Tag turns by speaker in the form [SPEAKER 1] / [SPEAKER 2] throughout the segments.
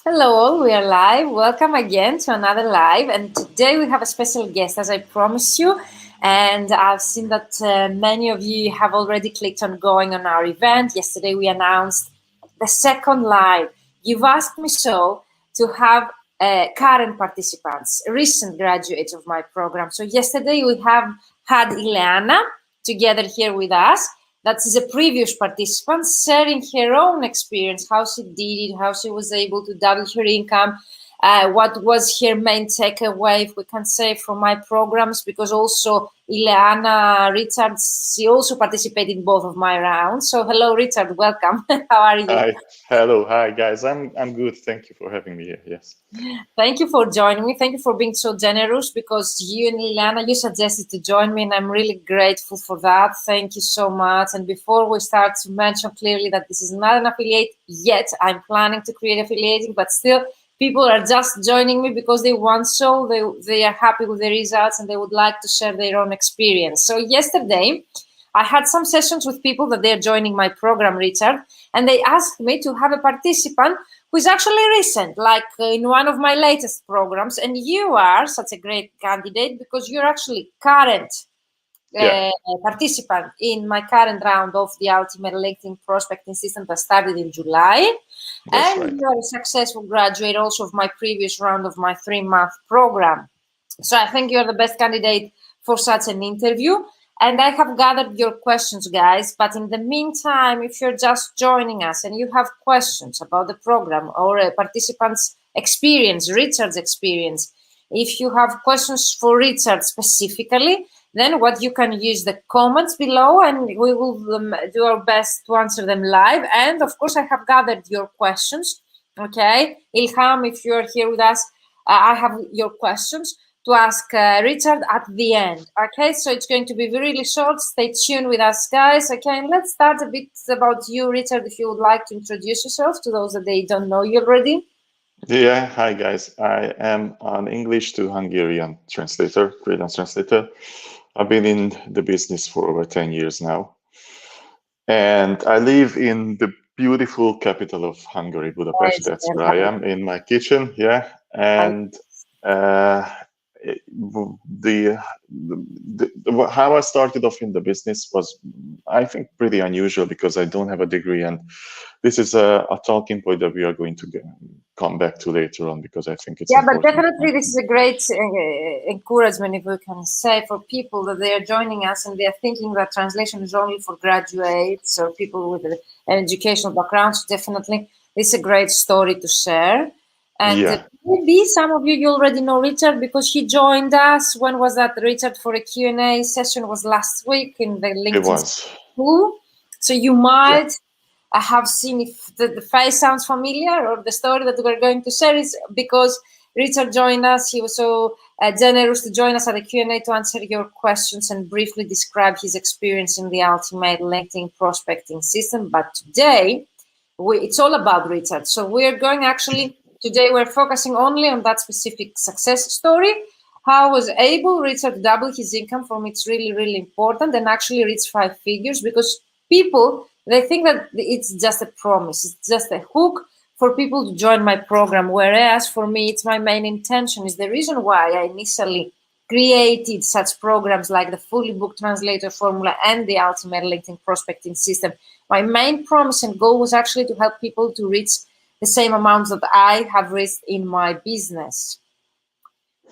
[SPEAKER 1] Hello all, we are live. Welcome again to another live. And today we have a special guest, as I promised you. And I've seen that many of you have already clicked on going on our event. Yesterday we announced the second live. You've asked me so to have current participants, recent graduates of my program. So yesterday we have had Ileana together here with us. That is a previous participant sharing her own experience, how she did it, how she was able to double her income, what was her main takeaway, if we can say, from my programs, because also Ileana, Richard, she also participated in both of my rounds. So hello, Richard, welcome. How are you?
[SPEAKER 2] Hi, hello, hi guys. I'm good. Thank you for having me here. Yes.
[SPEAKER 1] Thank you for joining me. Thank you for being so generous, because you and Ileana, you suggested to join me, and I'm really grateful for that. Thank you so much. And before we start, to mention clearly that this is not an affiliate yet. I'm planning to create affiliating, but still people are just joining me because they want so. They are happy with the results and they would like to share their own experience. So yesterday, I had some sessions with people that they're joining my program, Richard, and they asked me to have a participant who is actually recent, like in one of my latest programs. And you are such a great candidate because you're actually current participant in my current round of the Ultimate LinkedIn Prospecting System that started in July.
[SPEAKER 2] That's
[SPEAKER 1] And
[SPEAKER 2] right.
[SPEAKER 1] you're a successful graduate also of my previous round of my 3-month program. So I think you're the best candidate for such an interview. And I have gathered your questions, guys. But in the meantime, if you're just joining us and you have questions about the program or a participant's experience, Richard's experience, if you have questions for Richard specifically, then what you can use the comments below and we will do our best to answer them live. And of course, I have gathered your questions. Okay, Ilham, if you're here with us, I have your questions to ask Richard at the end. Okay, so it's going to be really short. Stay tuned with us, guys. Okay, and let's start a bit about you, Richard, if you would like to introduce yourself to those that they don't know you already.
[SPEAKER 2] Yeah, hi guys. I am an English to Hungarian translator, freelance translator. I've been in the business for over 10 years now. And I live in the beautiful capital of Hungary, Budapest. That's where I am in my kitchen. Yeah. And how I started off in the business was, I think, pretty unusual because I don't have a degree, and this is a talking point that we are going to come back to later on because I think it's important.
[SPEAKER 1] But definitely this is a great encouragement, if we can say, for people that they are joining us and they are thinking that translation is only for graduates or people with an educational background. So definitely this is a great story to share. And maybe some of you already know Richard because he joined us. When was that, Richard? For a Q&A session was last week in the LinkedIn school. So you might have seen if the face sounds familiar, or the story that we're going to share is because Richard joined us. He was so generous to join us at the Q&A to answer your questions and briefly describe his experience in the Ultimate LinkedIn Prospecting System. But today, it's all about Richard. So we're going today we're focusing only on that specific success story. How was able Richard to double his income from it's really, really important and actually reach 5 figures, because people, they think that it's just a promise. It's just a hook for people to join my program. Whereas for me, it's my main intention. Is the reason why I initially created such programs like the Fully Booked Translator Formula and the Ultimate LinkedIn Prospecting System. My main promise and goal was actually to help people to reach the same amounts that I have reached in my business.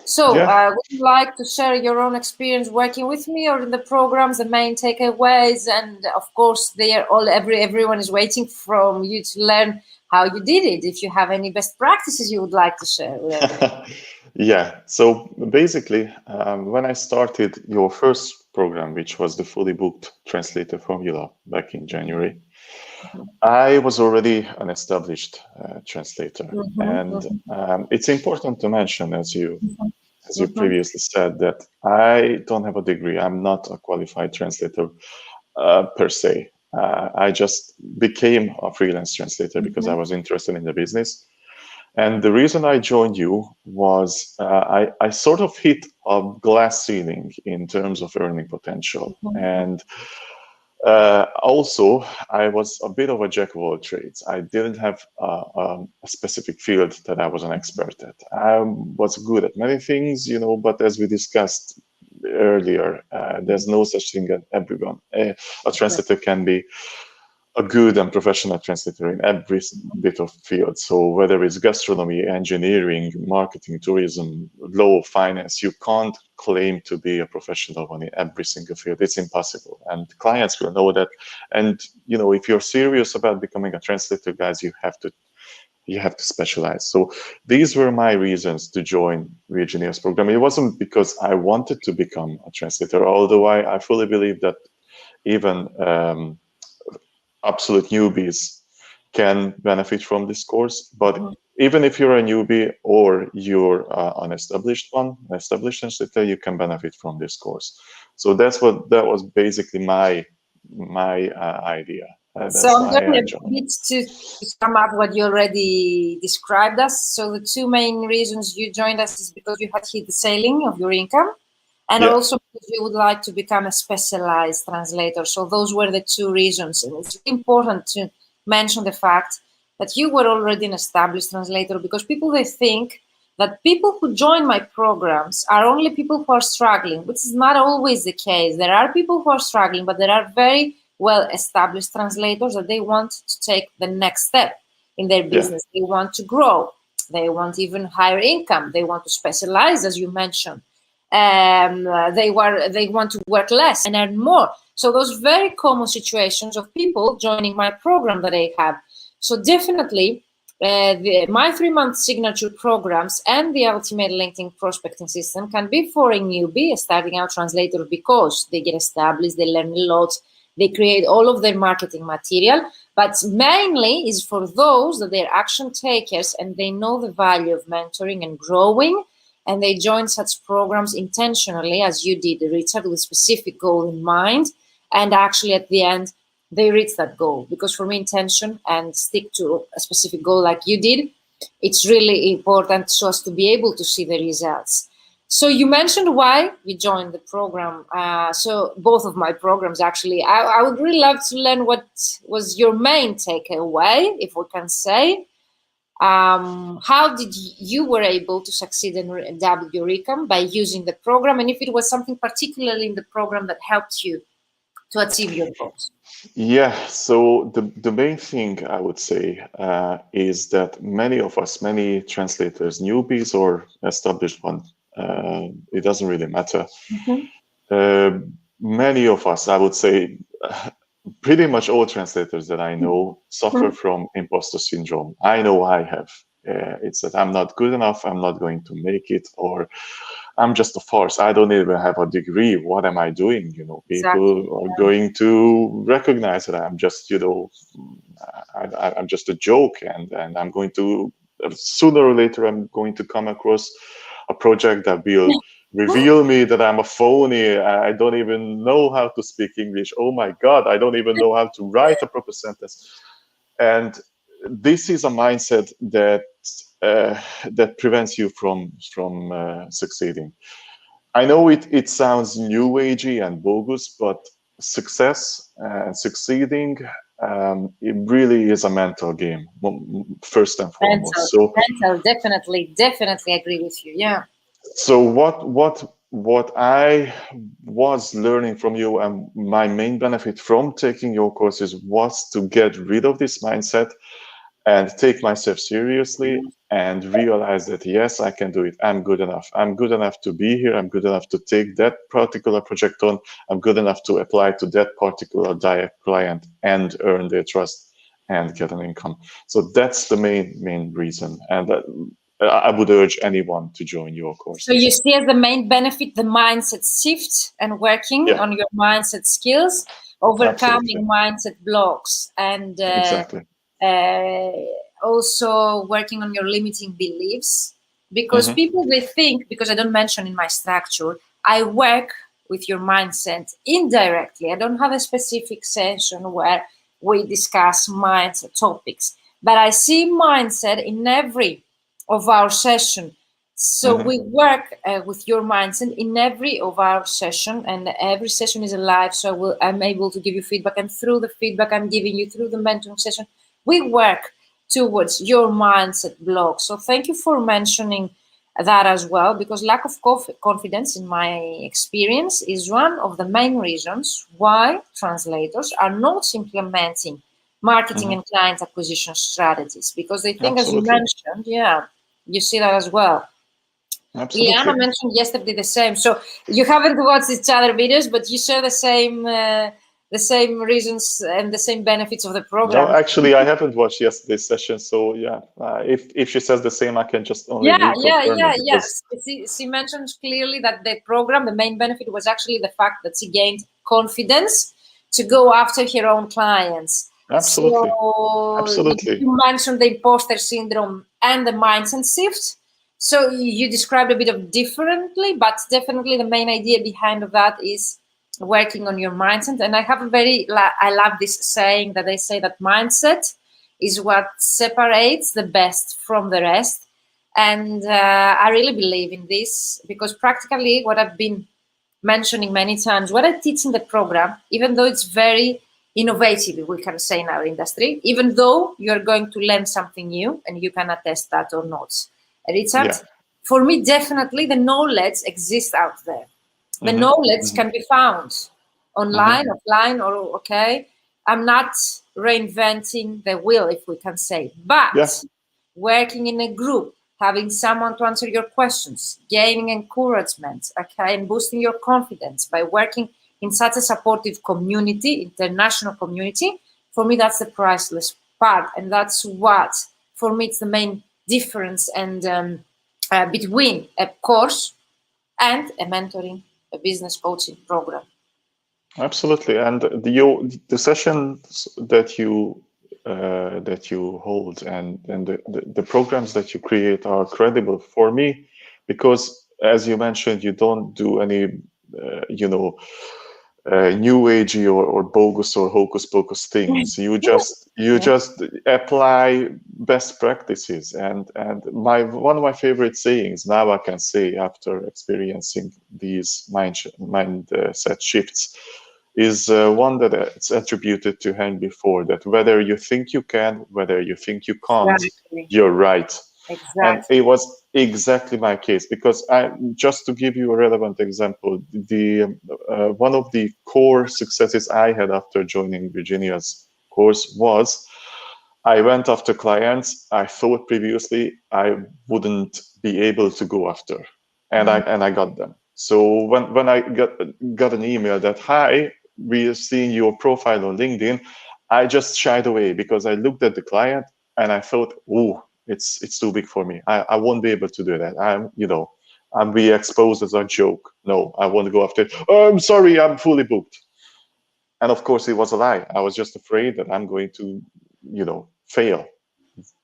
[SPEAKER 1] So would you like to share your own experience working with me or in the programs, the main takeaways? And of course, everyone is waiting from you to learn how you did it. If you have any best practices you would like to share with everyone.
[SPEAKER 2] Yeah, so basically, when I started your first program, which was the Fully Booked Translator Formula back in January, I was already an established translator. And it's important to mention, as you previously said, that I don't have a degree. I'm not a qualified translator per se. I just became a freelance translator because I was interested in the business. And the reason I joined you was I sort of hit a glass ceiling in terms of earning potential. And Also, I was a bit of a jack of all trades. I didn't have a specific field that I was an expert at. I was good at many things, but as we discussed earlier, there's no such thing as everyone. A translator can be a good and professional translator in every bit of field. So whether it's gastronomy, engineering, marketing, tourism, law, finance, you can't claim to be a professional one in every single field. It's impossible. And clients will know that. And, if you're serious about becoming a translator, guys, you have to specialize. So these were my reasons to join Virginia's program. It wasn't because I wanted to become a translator, although I fully believe that even absolute newbies can benefit from this course. But even if you're a newbie or you're an established translator, you can benefit from this course. So that was basically my idea.
[SPEAKER 1] So I'm going a bit to sum up what you already described us. So the two main reasons you joined us is because you had hit the ceiling of your income, and also because you would like to become a specialized translator. So those were the two reasons. And it's important to mention the fact that you were already an established translator, because they think that people who join my programs are only people who are struggling, which is not always the case. There are people who are struggling, but there are very well-established translators that they want to take the next step in their business. They want to grow. They want even higher income. They want to specialize, as you mentioned. They want to work less and earn more. So those very common situations of people joining my program that I have. So definitely my 3-month signature programs and the ultimate LinkedIn prospecting system can be for a newbie, a starting out translator, because they get established, they learn a lot, they create all of their marketing material, but mainly is for those that they're action takers and they know the value of mentoring and growing, and they join such programs intentionally, as you did, Richard, with a specific goal in mind, and actually at the end, they reach that goal. Because for me, intention and stick to a specific goal like you did, it's really important so as to be able to see the results. So you mentioned why you joined the program. So both of my programs, actually, I would really love to learn what was your main takeaway, if we can say. How did you were able to succeed and double your income by using the program, and if it was something particularly in the program that helped you to achieve your goals?
[SPEAKER 2] Yeah, so the main thing I would say is that many translators, newbies or established ones, it doesn't really matter. Many of us, I would say, pretty much all translators that I know suffer from imposter syndrome. I know I have. It's that I'm not good enough, I'm not going to make it, or I'm just a farce. I don't even have a degree. What am I doing? People are going to recognize that I'm just, I'm just a joke, and I'm going to, sooner or later, I'm going to come across a project that will reveal me that I'm a phony. I don't even know how to speak English. Oh my God, I don't even know how to write a proper sentence. And this is a mindset that that prevents you from succeeding. I know it sounds new agey and bogus, but success and succeeding, it really is a mental game, first and foremost.
[SPEAKER 1] Mental, definitely agree with you. Yeah.
[SPEAKER 2] So what I was learning from you, and my main benefit from taking your courses, was to get rid of this mindset and take myself seriously and realize that, yes, I can do it. I'm good enough. I'm good enough to be here. I'm good enough to take that particular project on. I'm good enough to apply to that particular direct client and earn their trust and get an income. So that's the main reason. And I would urge anyone to join your course.
[SPEAKER 1] So you see as the main benefit, the mindset shift and working on your mindset skills, overcoming mindset blocks, and also working on your limiting beliefs. Because people, they think, because I don't mention in my structure, I work with your mindset indirectly. I don't have a specific session where we discuss mindset topics, but I see mindset in every of our session. So we work with your mindset in every of our session, and every session is a live. So I'm able to give you feedback, and through the feedback I'm giving you through the mentoring session, we work towards your mindset block. So thank you for mentioning that as well, because lack of confidence, in my experience, is one of the main reasons why translators are not implementing marketing and client acquisition strategies, because they think, as you mentioned, you see that as well.
[SPEAKER 2] Absolutely.
[SPEAKER 1] Liana mentioned yesterday the same. So you haven't watched each other videos, but you share the same reasons and the same benefits of the program.
[SPEAKER 2] No, actually, I haven't watched yesterday's session. So yeah, if she says the same, I can just only reconfirm it.
[SPEAKER 1] Yes. She mentioned clearly that the program, the main benefit was actually the fact that she gained confidence to go after her own clients.
[SPEAKER 2] Absolutely.
[SPEAKER 1] So
[SPEAKER 2] Absolutely.
[SPEAKER 1] You mentioned the imposter syndrome and the mindset shift. So you described a bit of differently, but definitely the main idea behind of that is working on your mindset. And I have I love this saying that they say that mindset is what separates the best from the rest. And I really believe in this, because practically what I've been mentioning many times, what I teach in the program, even though it's very innovative, we can say, in our industry, even though you're going to learn something new, and you can attest that or not, Richard, for me, definitely the knowledge exists out there. The knowledge can be found online, offline, or I'm not reinventing the wheel, if we can say, but working in a group, having someone to answer your questions, gaining encouragement, and boosting your confidence by working in such a supportive community, international community, for me, that's the priceless part. And that's what, for me, it's the main difference and between a course and a mentoring, a business coaching program.
[SPEAKER 2] Absolutely. And the sessions that you hold and the programs that you create are credible for me, because, as you mentioned, you don't do any new agey or bogus or hocus pocus things. You just apply best practices. And one of my favorite sayings, now I can say after experiencing these mindset shifts, is one that it's attributed to Hank before, that whether you think you can, whether you think you can't, you're right.
[SPEAKER 1] Exactly.
[SPEAKER 2] And it was exactly my case, because just to give you a relevant example, one of the core successes I had after joining Virginia's course was I went after clients I thought previously I wouldn't be able to go after, and I got them. So when I got an email that, hi, we are seeing your profile on LinkedIn, I just shied away, because I looked at the client and I thought, oh, it's too big for me. I won't be able to do that. I'm be exposed as a joke. No, I won't go after it. Oh, I'm sorry, I'm fully booked. And of course, it was a lie. I was just afraid that I'm going to, fail.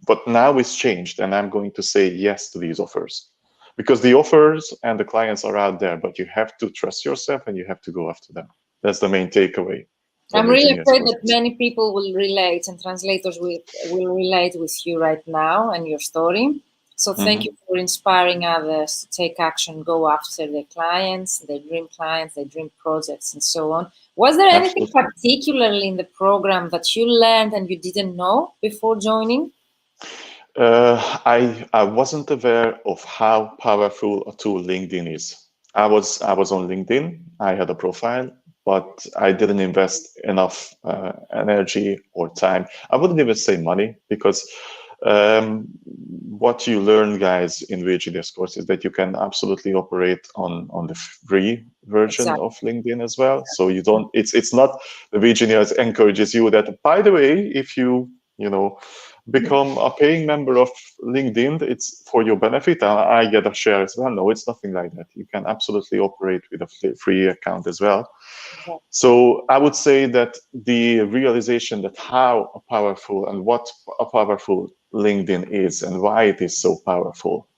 [SPEAKER 2] But now it's changed, and I'm going to say yes to these offers, because the offers and the clients are out there, but you have to trust yourself and you have to go after them. That's the main takeaway.
[SPEAKER 1] I'm really afraid that many people will relate, and translators will relate with you right now and your story. So thank you for inspiring others to take action, go after their clients, their dream projects, and so on. Was there anything particularly in the program that you learned and you didn't know before joining?
[SPEAKER 2] I wasn't aware of how powerful a tool LinkedIn is. I was on LinkedIn. I had a profile, but I didn't invest enough energy or time. I wouldn't even say money, because what you learn, guys, in Virginia's course is that you can absolutely operate on the free version of LinkedIn as well. So you don't. It's not the Virginia encourages you that, by the way, if you become a paying member of LinkedIn, it's for your benefit. I get a share as well. No, it's nothing like that. You can absolutely operate with a free account as well. So I would say that the realization that how powerful and what a powerful LinkedIn is and why it is so powerful,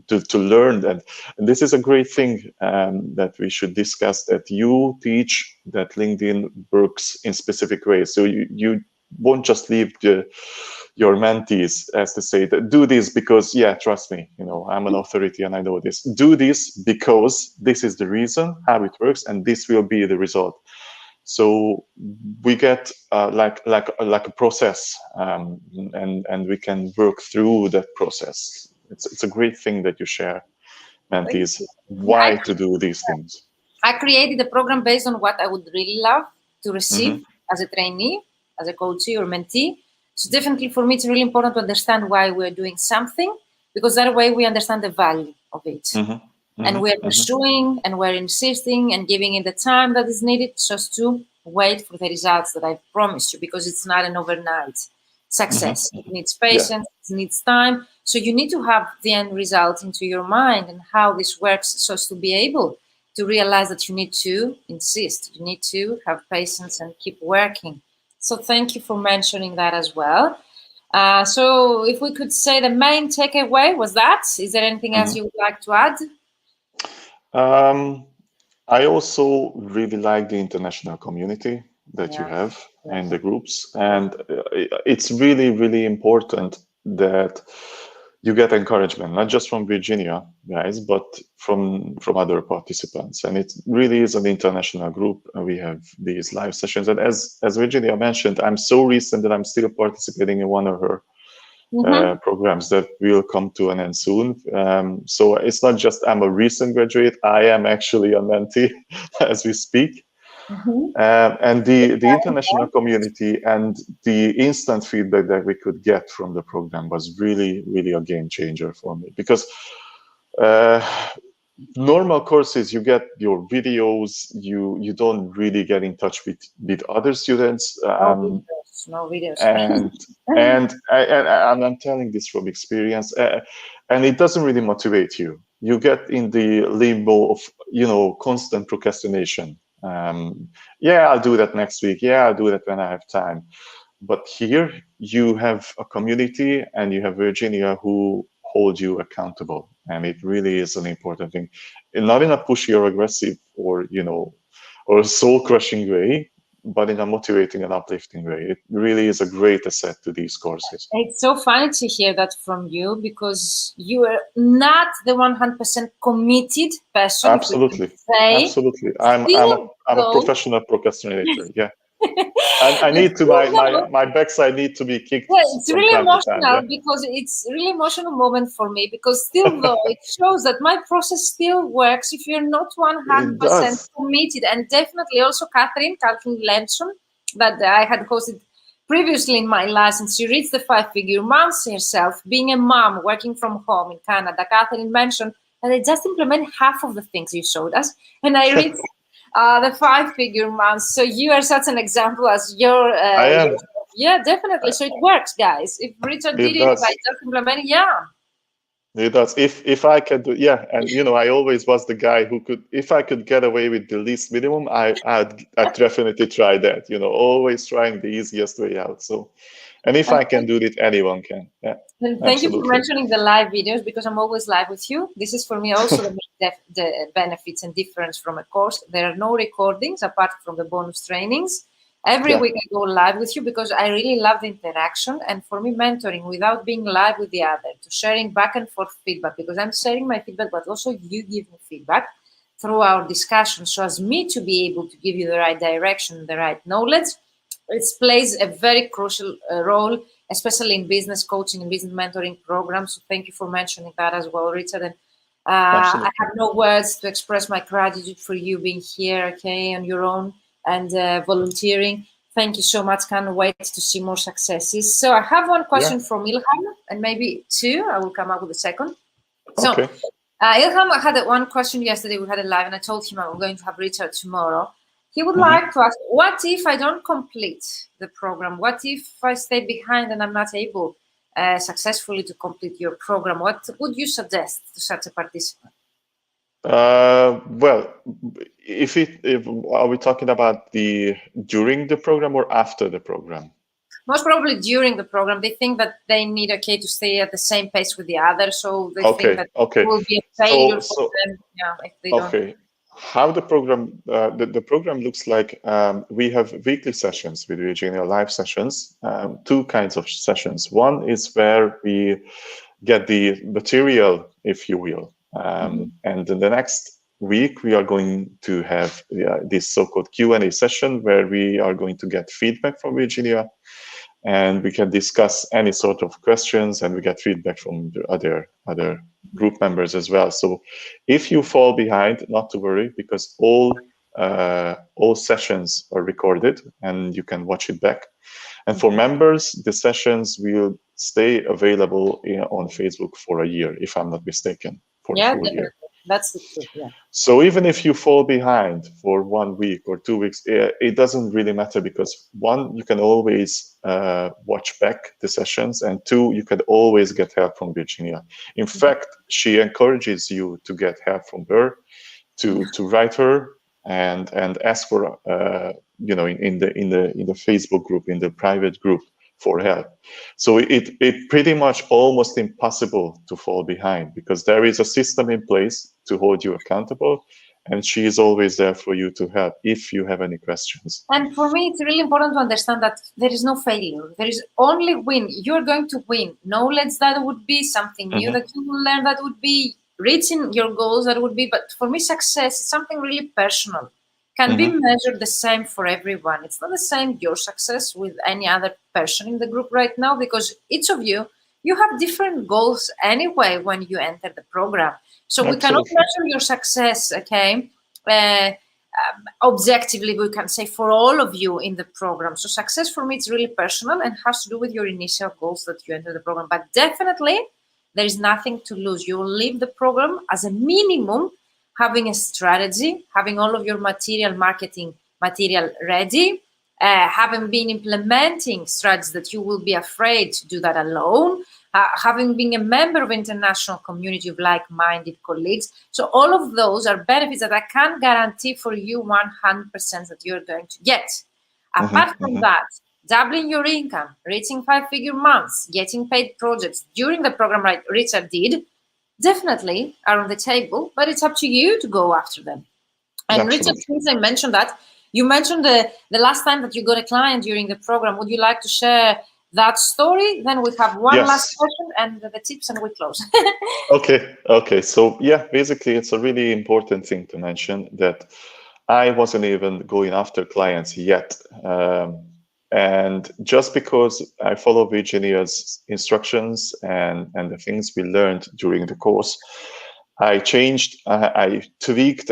[SPEAKER 2] to learn that. And this is a great thing that we should discuss, that you teach that LinkedIn works in specific ways. So you won't just leave your mentees, as to say, that do this because, yeah, trust me, you know, I'm an authority and I know this. Do this because this is the reason how it works, and this will be the result. So we get like a process, and we can work through that process. It's a great thing that you share, mentees, why to do these things.
[SPEAKER 1] I created a program based on what I would really love to receive as a trainee, as a coachee or mentee. So definitely for me, it's really important to understand why we're doing something, because that way we understand the value of it. And we're pursuing and we're insisting and giving it the time that is needed just to wait for the results that I've promised you, because it's not an overnight success. It needs patience, it needs time. So you need to have the end result into your mind and how this works, so as to be able to realize that you need to insist, you need to have patience and keep working. So thank you for mentioning that as well. So if we could say the main takeaway was that, is there anything else you would like to add?
[SPEAKER 2] I also really like the international community that you have and the groups. And it's really, really important that you get encouragement, not just from Virginia guys, but from other participants. And it really is an international group. And we have these live sessions. And as Virginia mentioned, I'm so recent that I'm still participating in one of her programs that will come to an end soon. So it's not just I'm a recent graduate, I am actually a mentee as we speak. And the international community and the instant feedback that we could get from the program was really, really a game changer for me, because normal courses, you get your videos, you don't really get in touch with other students.
[SPEAKER 1] No videos.
[SPEAKER 2] And I'm telling this from experience, and it doesn't really motivate you. You get in the limbo of, you know, constant procrastination. Yeah, I'll do that next week. Yeah, I'll do that when I have time. But here you have a community and you have Virginia who hold you accountable. And it really is an important thing. And not in a pushy or aggressive or, you know, or soul-crushing way, but in a motivating and uplifting way. It really is a great asset to these courses.
[SPEAKER 1] It's so funny to hear that from you, because you are not the 100% committed person.
[SPEAKER 2] Absolutely. Absolutely. I'm a professional procrastinator. Yeah. I need to, my backside need to be kicked.
[SPEAKER 1] Yeah, it's really emotional, because it's really emotional moment for me, because still though it shows that my process still works if you're not 100% committed. And definitely also Catherine Lenson, that I had hosted previously in my license, she reads the 5-figure months herself, being a mom working from home in Canada. Catherine mentioned that I just implement half of the things you showed us, and I read the 5-figure months. So you are such an example as your.
[SPEAKER 2] I am.
[SPEAKER 1] Yeah, definitely. So it works, guys. If Richard did it, if I just implement it,
[SPEAKER 2] it does. If I can do, and you know, I always was the guy who could, if I could get away with the least minimum, I'd definitely try that. You know, always trying the easiest way out. So, and if I can do it, anyone can. Yeah.
[SPEAKER 1] And thank you for mentioning the live videos, because I'm always live with you. This is for me also the benefits and difference from a course. There are no recordings apart from the bonus trainings. Every week I go live with you, because I really love the interaction. And for me, mentoring without being live with the other, to sharing back and forth feedback, because I'm sharing my feedback, but also you give me feedback through our discussion, so as me to be able to give you the right direction, the right knowledge. It plays a very crucial role, especially in business coaching and business mentoring programs. So thank you for mentioning that as well, Richard. And I have no words to express my gratitude for you being here, okay, on your own and volunteering. Thank you so much. Can't wait to see more successes. So I have one question from Ilham, and maybe two. I will come up with a second. So Ilham, I had one question yesterday. We had a live, and I told him I'm going to have Richard tomorrow. He would like to ask, what if I don't complete the program? What if I stay behind and I'm not able successfully to complete your program? What would you suggest to such a participant?
[SPEAKER 2] Well, are we talking about during the program or after the program?
[SPEAKER 1] Most probably during the program. They think that they need to stay at the same pace with the others, so they think that it will be a failure for them. Yeah, if they don't.
[SPEAKER 2] how the program the program looks like, we have weekly sessions with Virginia, live sessions, two kinds of sessions. One is where we get the material, if you will, and the next week we are going to have this so-called Q&A session where we are going to get feedback from Virginia, and we can discuss any sort of questions, and we get feedback from the other group members as well. So if you fall behind, not to worry, because all sessions are recorded and you can watch it back. And for members, the sessions will stay available on Facebook for a year, if I'm not mistaken, for a full year.
[SPEAKER 1] That's the truth, yeah.
[SPEAKER 2] So even if you fall behind for 1 week or 2 weeks, it doesn't really matter, because one, you can always watch back the sessions, and two, you can always get help from Virginia. In fact, she encourages you to get help from her, to write her and ask for in the Facebook group, in the private group, for help. So it pretty much almost impossible to fall behind, because there is a system in place to hold you accountable, and she is always there for you to help if you have any questions.
[SPEAKER 1] And for me, it's really important to understand that there is no failure. There is only win. You're going to win. Knowledge that would be something new that you will learn, that would be reaching your goals, that would be. But for me, success is something really personal. Can be measured the same for everyone. It's not the same, your success, with any other person in the group right now, because each of you have different goals anyway when you enter the program. So we cannot measure your success, okay, objectively, we can say, for all of you in the program. So success for me is really personal and has to do with your initial goals that you enter the program. But definitely, there is nothing to lose. You will leave the program as a minimum having a strategy, having all of your marketing material ready, having been implementing strategies that you will be afraid to do that alone, having been a member of an international community of like-minded colleagues. So all of those are benefits that I can guarantee for you 100% that you're going to get. Apart from that, doubling your income, reaching 5-figure months, getting paid projects during the program like Richard did, definitely are on the table, but it's up to you to go after them. And Richard, since I mentioned that, you mentioned the last time that you got a client during the program. Would you like to share that story? Then we have one last question and the tips, and we close.
[SPEAKER 2] Okay. So yeah, basically, it's a really important thing to mention that I wasn't even going after clients yet. And just because I follow Virginia's instructions and the things we learned during the course, I tweaked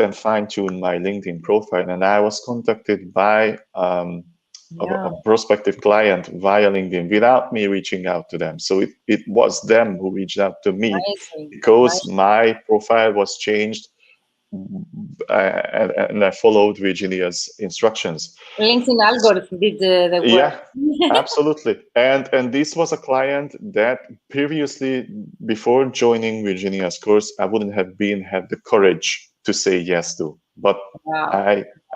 [SPEAKER 2] and fine-tuned my LinkedIn profile, and I was contacted by a prospective client via LinkedIn without me reaching out to them. So it was them who reached out to me because my profile was changed, and I followed Virginia's instructions.
[SPEAKER 1] LinkedIn algorithm did the work.
[SPEAKER 2] Yeah, absolutely. And this was a client that previously, before joining Virginia's course, I wouldn't have had the courage to say yes to. But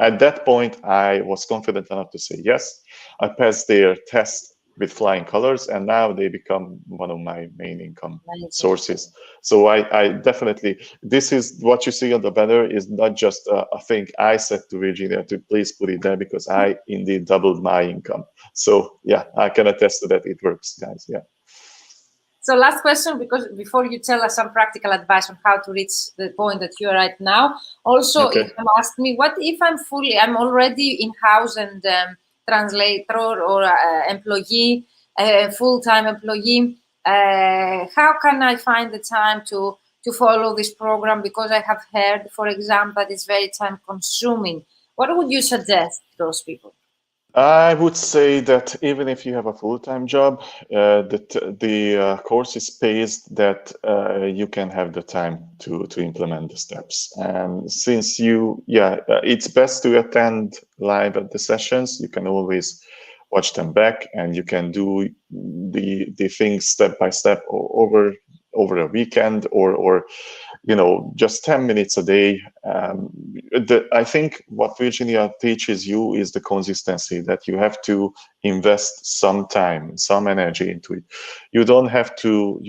[SPEAKER 2] at that point, I was confident enough to say yes. I passed their test with flying colors, and now they become one of my main income sources. So I definitely, this is what you see on the banner is not just a thing I said to Virginia to please put it there, because I indeed doubled my income. So yeah, I can attest to that. It works, guys. Yeah.
[SPEAKER 1] So last question, because before you tell us some practical advice on how to reach the point that you are right now, also if you ask me, what if I'm already in-house and translator or employee, full-time employee, how can I find the time to follow this program? Because I have heard, for example, that it's very time-consuming. What would you suggest to those people?
[SPEAKER 2] I would say that even if you have a full-time job, that the course is paced that you can have the time to implement the steps. And since it's best to attend live at the sessions. You can always watch them back, and you can do the things step by step over a weekend, or just 10 minutes a day. I think what Virginia teaches you is the consistency, that you have to invest some time, some energy into it. You don't have to,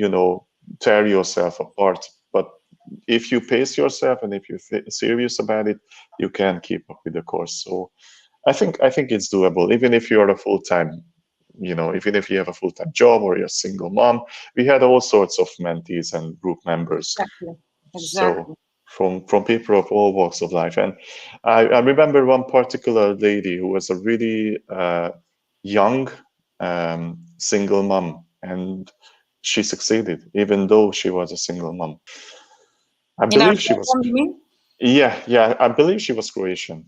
[SPEAKER 2] tear yourself apart, but if you pace yourself and if you're serious about it, you can keep up with the course. So I think it's doable, even if you're a full-time, even if you have a full-time job or you're a single mom. We had all sorts of mentees and group members.
[SPEAKER 1] Exactly.
[SPEAKER 2] So from people of all walks of life. And I remember one particular lady who was a really young single mom, and she succeeded even though she was a single mom. I believe she was. Yeah, I believe she was Croatian.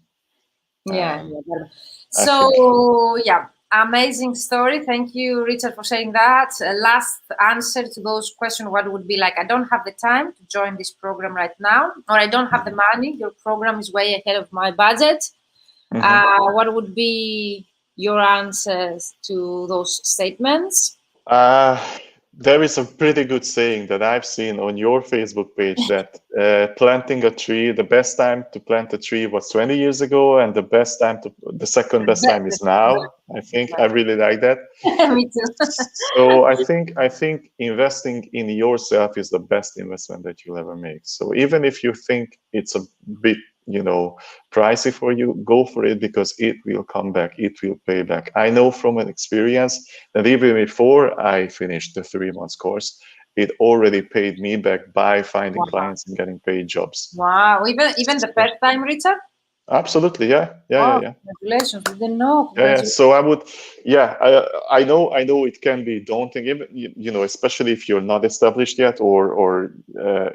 [SPEAKER 1] So yeah, amazing story. Thank you, Richard, for sharing that. Last answer to those questions, what would be like, I don't have the time to join this program right now, or I don't have the money, your program is way ahead of my budget. What would be your answers to those statements?
[SPEAKER 2] There is a pretty good saying that I've seen on your Facebook page that planting a tree, the best time to plant a tree was 20 years ago, and the second best time is now. I think I really like that.
[SPEAKER 1] Me too.
[SPEAKER 2] So I think investing in yourself is the best investment that you'll ever make. So even if you think it's a bit, pricey for you, go for it, because it will come back. It will pay back. I know from an experience that even before I finished the 3 months course, it already paid me back by finding clients and getting paid jobs.
[SPEAKER 1] Wow, even the first time, Richard?
[SPEAKER 2] Absolutely, yeah.
[SPEAKER 1] Congratulations! We didn't know.
[SPEAKER 2] Yeah. So I would, I know it can be daunting, even especially if you're not established yet or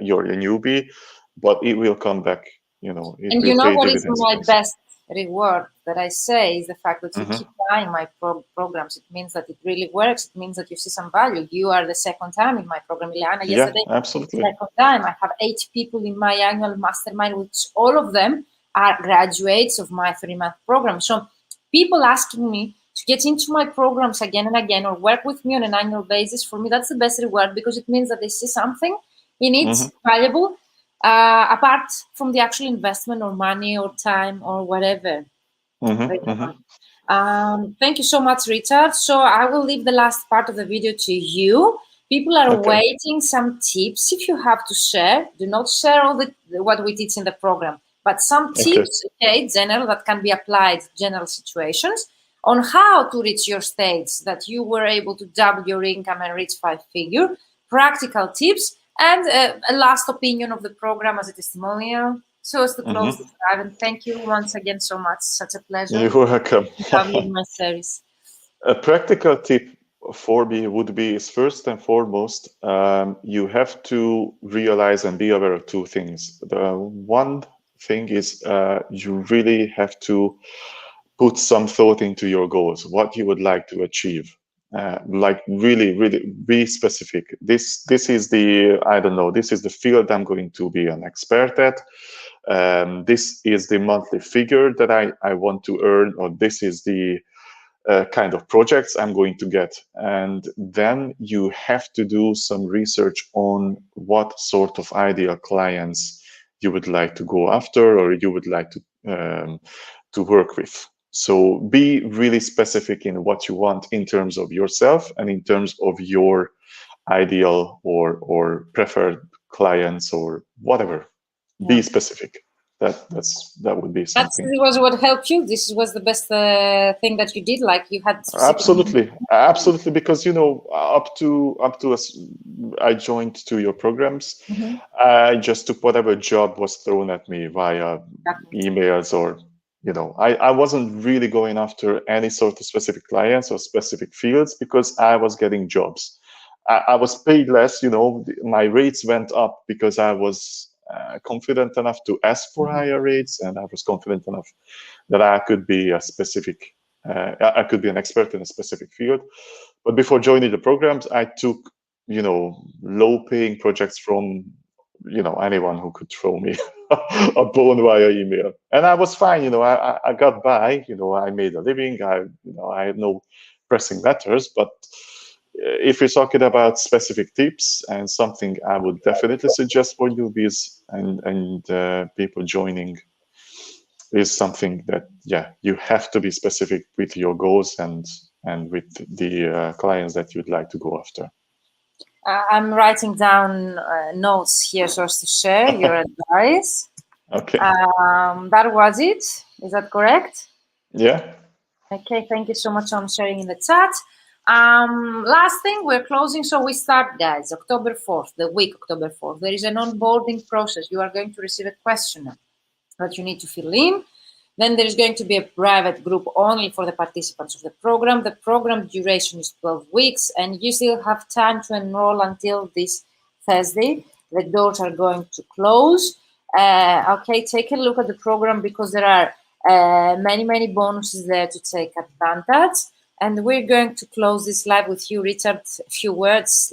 [SPEAKER 2] you're a newbie, but it will come back.
[SPEAKER 1] And what is my best reward that I say is the fact that you keep buying my programs. It means that it really works. It means that you see some value. You are the second time in my program, Ileana. Yesterday,
[SPEAKER 2] absolutely.
[SPEAKER 1] Second time. I have 8 people in my annual mastermind, which all of them are graduates of my 3-month program. So people asking me to get into my programs again and again, or work with me on an annual basis, for me, that's the best reward, because it means that they see something in it valuable, apart from the actual investment or money or time or whatever. Thank you so much, Richard. So I will leave the last part of the video to you. People are waiting some tips. If you have to share, do not share all what we teach in the program, but some tips, general, that can be applied to general situations on how to reach your stage, that you were able to double your income and reach 5-figure, practical tips, and a last opinion of the program as a testimonial. So as to close this live, and thank you once again so much. Such a pleasure.
[SPEAKER 2] You're welcome.
[SPEAKER 1] To have you in my service.
[SPEAKER 2] A practical tip for me would be, is first and foremost, you have to realize and be aware of 2 things. The one thing is you really have to put some thought into your goals, what you would like to achieve. Like really be specific. This is the, I don't know, this is the field I'm going to be an expert at. This is the monthly figure that I want to earn, or this is the kind of projects I'm going to get. And then you have to do some research on what sort of ideal clients you would like to go after, or you would like to work with. So be really specific in what you want in terms of yourself and in terms of your ideal or preferred clients or whatever. Be specific. That would be something.
[SPEAKER 1] That was what helped you. This was the best thing that you did. Like you had
[SPEAKER 2] absolutely, because up to us, I joined to your programs. I just took whatever job was thrown at me via emails, or I wasn't really going after any sort of specific clients or specific fields, because I was getting jobs. I was paid less. My rates went up because I was confident enough to ask for higher rates, and I was confident enough that I could be an expert in a specific field. But before joining the programs, I took low-paying projects from anyone who could throw me a bone via email, and I was fine. I got by. I made a living. I had no pressing matters. But if you're talking about specific tips, and something I would definitely suggest for newbies and people joining, is something that you have to be specific with your goals and with the clients that you'd like to go after.
[SPEAKER 1] I'm writing down notes here so as to share your advice.
[SPEAKER 2] Okay.
[SPEAKER 1] That was it. Is that correct?
[SPEAKER 2] Yeah.
[SPEAKER 1] Okay, thank you so much for sharing in the chat. Last thing, we're closing, so we start, guys, October 4th, the week October 4th. There is an onboarding process. You are going to receive a questionnaire that you need to fill in. Then there's going to be a private group only for the participants of the program. The program duration is 12 weeks, and you still have time to enroll until this Thursday. The doors are going to close. Okay, take a look at the program because there are many bonuses there to take advantage. And we're going to close this live with you, Richard. A few words,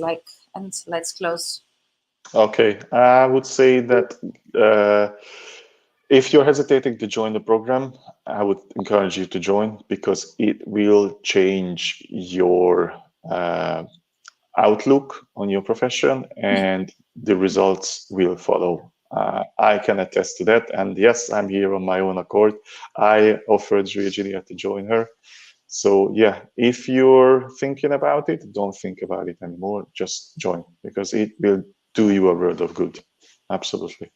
[SPEAKER 1] and let's close.
[SPEAKER 2] Okay, I would say that if you're hesitating to join the program, I would encourage you to join because it will change your outlook on your profession and the results will follow. I can attest to that. And yes, I'm here on my own accord. I offered Virginia to join her. So yeah, if you're thinking about it, don't think about it anymore. Just join because it will do you a world of good. Absolutely.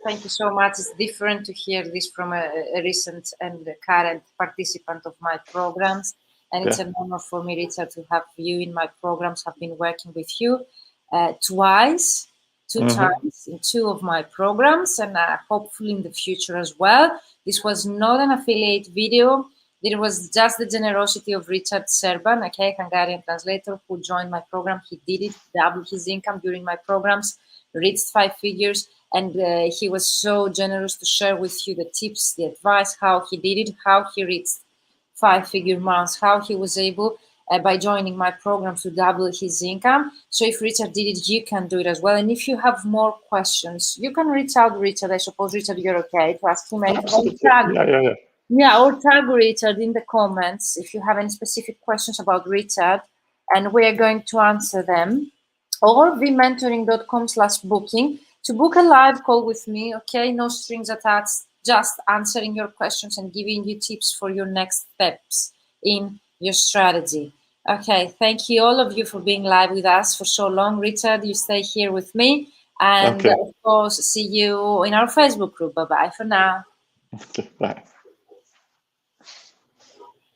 [SPEAKER 1] Thank you so much. It's different to hear this from a recent and current participant of my programs. And it's an honor for me, Richard, to have you in my programs. I've been working with you twice, two times in 2 of my programs, and hopefully in the future as well. This was not an affiliate video. It was just the generosity of Richard Serban, okay, Hungarian translator, who joined my program. He did it, doubled his income during my programs, reached 5 figures. And he was so generous to share with you the tips, the advice, how he did it, how he reached 5-figure months, how he was able, by joining my program, to double his income. So if Richard did it, you can do it as well. And if you have more questions, you can reach out to Richard. I suppose, Richard, you're okay to ask him anything. Or tag Richard in the comments if you have any specific questions about Richard, and we are going to answer them. Or vmentoring.com/booking to book a live call with me, okay? No strings attached, just answering your questions and giving you tips for your next steps in your strategy. Okay, thank you all of you for being live with us for so long. Richard, you stay here with me. And of course, see you in our Facebook group. Bye-bye for now.
[SPEAKER 2] Okay, bye.